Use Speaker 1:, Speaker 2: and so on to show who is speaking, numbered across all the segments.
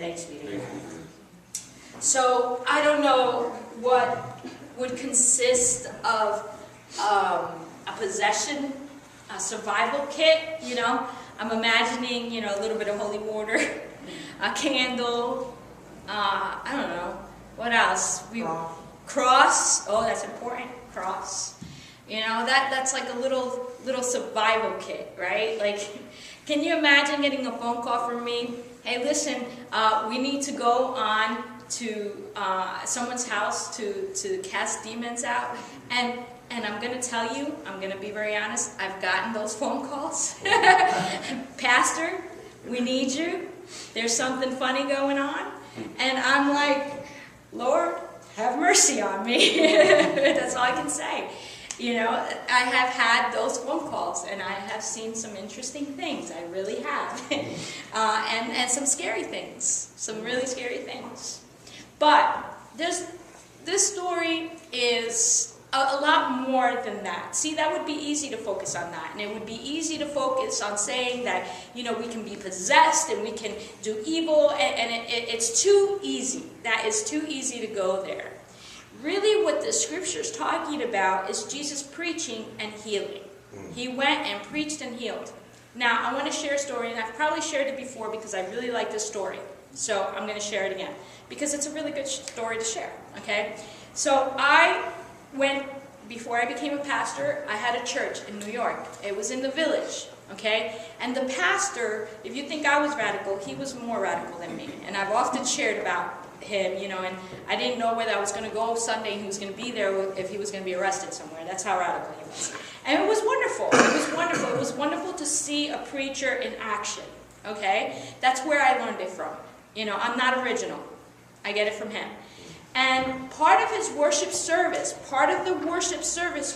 Speaker 1: Thanks be to God. So, I don't know what would consist of a possession, a survival kit, you know. I'm imagining, you know, a little bit of holy water, a candle, I don't know, what else? Cross. Oh, that's important. Cross. You know, that's like a little survival kit, right? Like, can you imagine getting a phone call from me? Hey, listen, we need to go on to someone's house to cast demons out, and I'm going to tell you, I'm going to be very honest, I've gotten those phone calls. Pastor, we need you. There's something funny going on. And I'm like, Lord, have mercy on me. That's all I can say. You know, I have had those phone calls, and I have seen some interesting things. I really have. And some scary things. Some really scary things. But this story is a lot more than that. See, that would be easy to focus on that. And it would be easy to focus on saying that, you know, we can be possessed and we can do evil. And it's too easy. That is too easy to go there. Really what the scripture's talking about is Jesus preaching and healing. He went and preached and healed. Now, I want to share a story, and I've probably shared it before because I really like this story. So I'm going to share it again because it's a really good story to share, okay? So before I became a pastor, I had a church in New York. It was in the village, okay? And the pastor, if you think I was radical, he was more radical than me. And I've often shared about him, you know, and I didn't know whether I was going to go Sunday and he was going to be there, if he was going to be arrested somewhere. That's how radical he was. And it was wonderful. It was wonderful. It was wonderful to see a preacher in action, okay? That's where I learned it from. You know, I'm not original. I get it from him. And part of his worship service,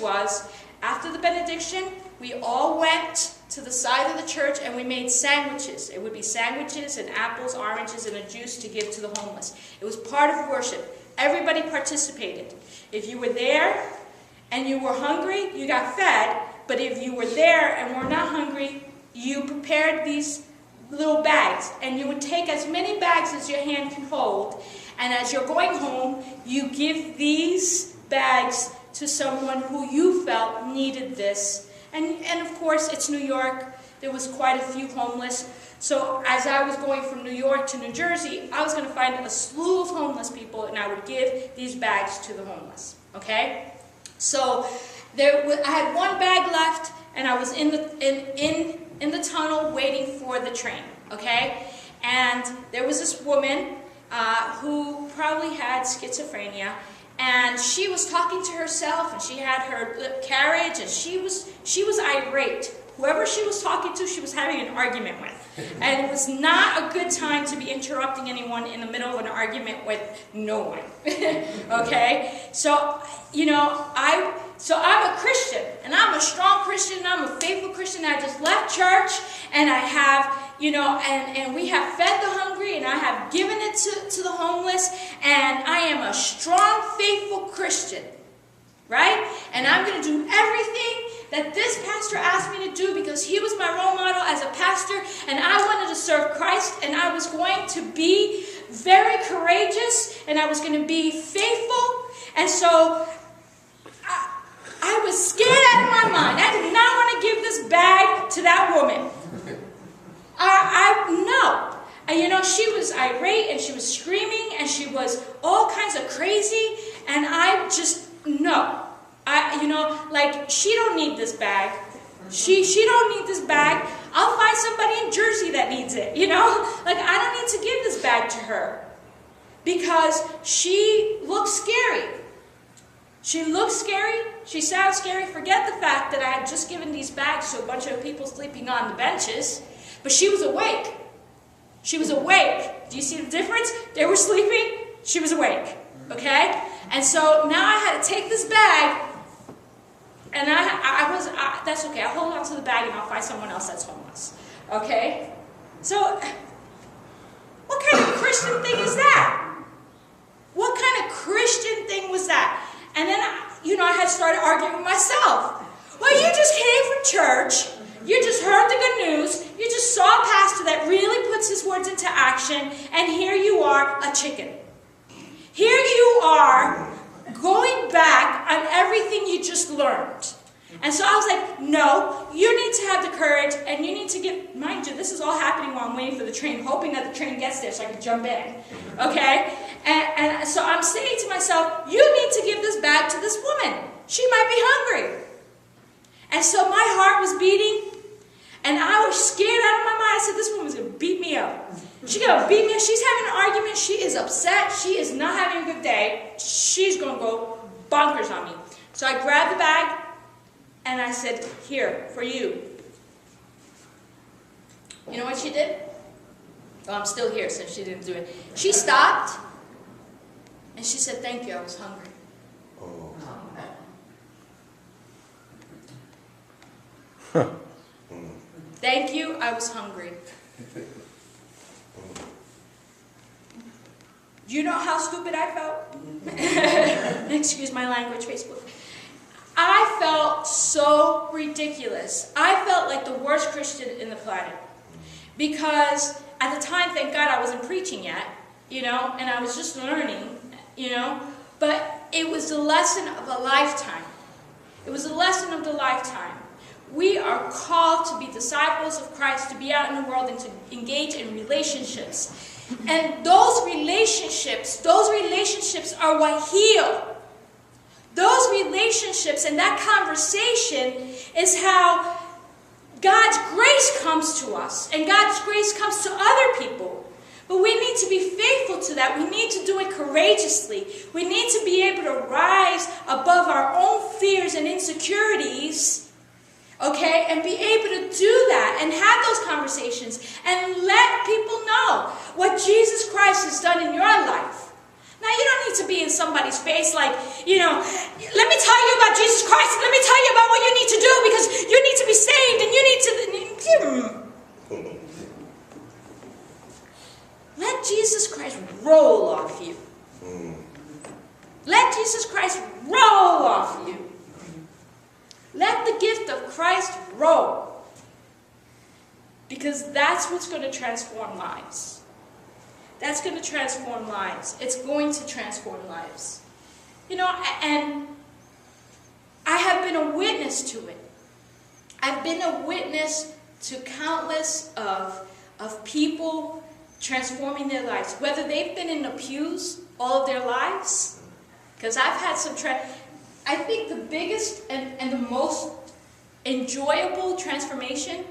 Speaker 1: was, after the benediction, we all went to the side of the church and we made sandwiches. It would be sandwiches and apples, oranges, and a juice to give to the homeless. It was part of worship. Everybody participated. If you were there and you were hungry, you got fed. But if you were there and were not hungry, you prepared these little bags. And you would take as many bags as your hand can hold. And as you're going home, you give these bags to someone who you felt needed this. And of course, it's New York. There was quite a few homeless. So as I was going from New York to New Jersey, I was going to find a slew of homeless people, and I would give these bags to the homeless. Okay? So I had one bag left, and I was in the tunnel waiting for the train. Okay? And there was this woman who probably had schizophrenia, and she was talking to herself, and she had her carriage, and she was irate. Whoever she was talking to, she was having an argument with. And it was not a good time to be interrupting anyone in the middle of an argument with no one. Okay? So, you know, I'm a Christian, and I'm a strong Christian, and I'm a faithful Christian. I just left church, and I have, you know, and we have fed the hungry, and I have given it to the homeless, and I am a strong, faithful Christian, right? And I'm going to do everything that this pastor asked me to do because he was my role model as a pastor, and I wanted to serve Christ, and I was going to be very courageous, and I was going to be faithful, and so I was scared out of my mind. I did not want to give this bag to that woman. No. And you know, she was irate, and she was screaming, and she was all kinds of crazy, and I just, no. You know, like, she don't need this bag. She don't need this bag. I'll find somebody in Jersey that needs it, you know? Like, I don't need to give this bag to her because she looks scary. She looks scary. She sounds scary. Forget the fact that I had just given these bags to a bunch of people sleeping on the benches, but she was awake. She was awake. Do you see the difference? They were sleeping. She was awake. Okay? And so now I had to take this bag, and that's okay. I'll hold on to the bag and I'll find someone else that's homeless. Okay? So, what kind of Christian thing is that? What kind of Christian thing was that? And then, I had started arguing with myself. Well, you just came from church. You just heard the good news. You just saw a pastor that really puts his words into action, and here you are, a chicken. Here you are, going back on everything you just learned. And so I was like, no, you need to have the courage, and you need to get, mind you, this is all happening while I'm waiting for the train, hoping that the train gets there so I can jump in, okay? And so I'm saying to myself, you need to give this bag to this woman. She might be hungry. And so my heart was beating, and I was scared out of my mind. I said, this woman's going to beat me up. She's going to beat me up. She's having an argument. She is upset. She is not having a good day. She's going to go bonkers on me. So I grabbed the bag, and I said, here, for you. You know what she did? Oh, I'm still here since she didn't do it. She stopped, and she said, thank you, I was hungry. Thank you, I was hungry. Do you know how stupid I felt? Excuse my language, Facebook. I felt so ridiculous. I felt like the worst Christian in the planet. Because at the time, thank God, I wasn't preaching yet, and I was just learning, but it was the lesson of a lifetime. It was a lesson of the lifetime. We are called to be disciples of Christ, to be out in the world and to engage in relationships. And those relationships are what heal. Those relationships and that conversation is how God's grace comes to us, and God's grace comes to other people. But we need to be faithful to that. We need to do it courageously. We need to be able to rise above our own fears and insecurities, okay, and be able to do that and have those conversations and let people know what Jesus Christ has done in your life. Now, you don't need to be in somebody's face like, let me tell you about Jesus Christ. Let me tell you about what you need to do because you need to be saved and you need to... Let Jesus Christ roll off you. Let Jesus Christ roll off you. Let the gift of Christ roll. Because that's what's going to transform lives. That's going to transform lives. It's going to transform lives. And I have been a witness to it. I've been a witness to countless of people transforming their lives. Whether they've been in the pews all of their lives. Because I've had some... I think the biggest and the most enjoyable transformation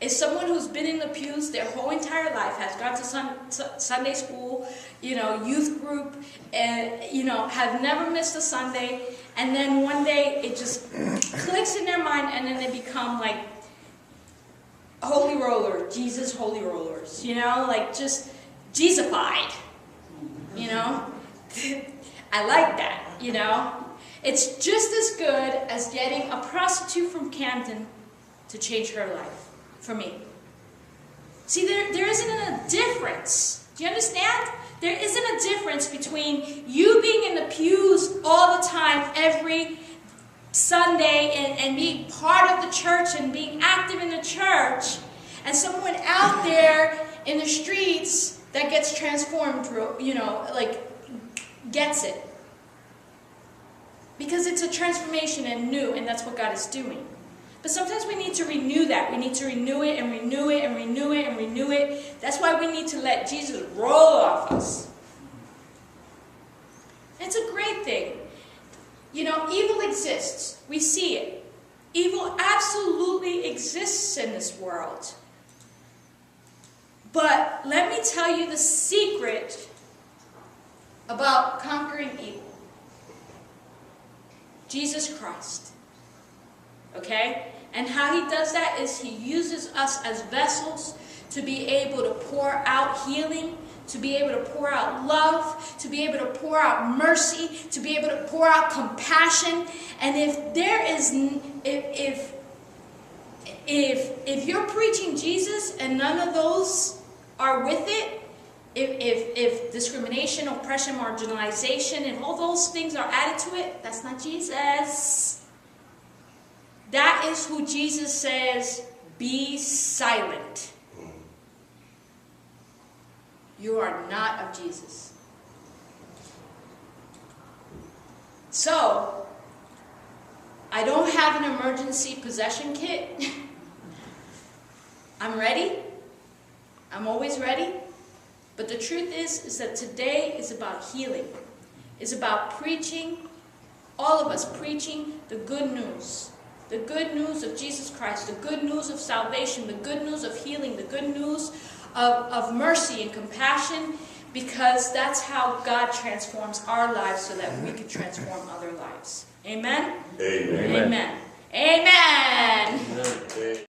Speaker 1: is someone who's been in the pews their whole entire life, has gone to Sunday school, youth group, and, have never missed a Sunday, and then one day it just clicks in their mind, and then they become like holy roller, Jesus holy rollers, like just Jesusified, I like that, It's just as good as getting a prostitute from Camden to change her life. For me. See, there isn't a difference. Do you understand? There isn't a difference between you being in the pews all the time, every Sunday, and being part of the church and being active in the church, and someone out there in the streets that gets transformed, gets it. Because it's a transformation and new, and that's what God is doing. But sometimes we need to renew that. We need to renew it and renew it and renew it and renew it. That's why we need to let Jesus roll off us. It's a great thing. Evil exists. We see it. Evil absolutely exists in this world. But let me tell you the secret about conquering evil. Jesus Christ. Okay? And how he does that is he uses us as vessels to be able to pour out healing, to be able to pour out love, to be able to pour out mercy, to be able to pour out compassion. And if you're preaching Jesus and none of those are with it, if discrimination, oppression, marginalization, and all those things are added to it, that's not Jesus. That is who Jesus says, be silent. you are not of Jesus. So, I don't have an emergency possession kit. I'm ready. I'm always ready. But the truth is that today is about healing. It's about preaching, all of us preaching the good news. The good news of Jesus Christ, the good news of salvation, the good news of healing, the good news of mercy and compassion, because that's how God transforms our lives so that we can transform other lives. Amen?
Speaker 2: Amen.
Speaker 1: Amen. Amen. Amen.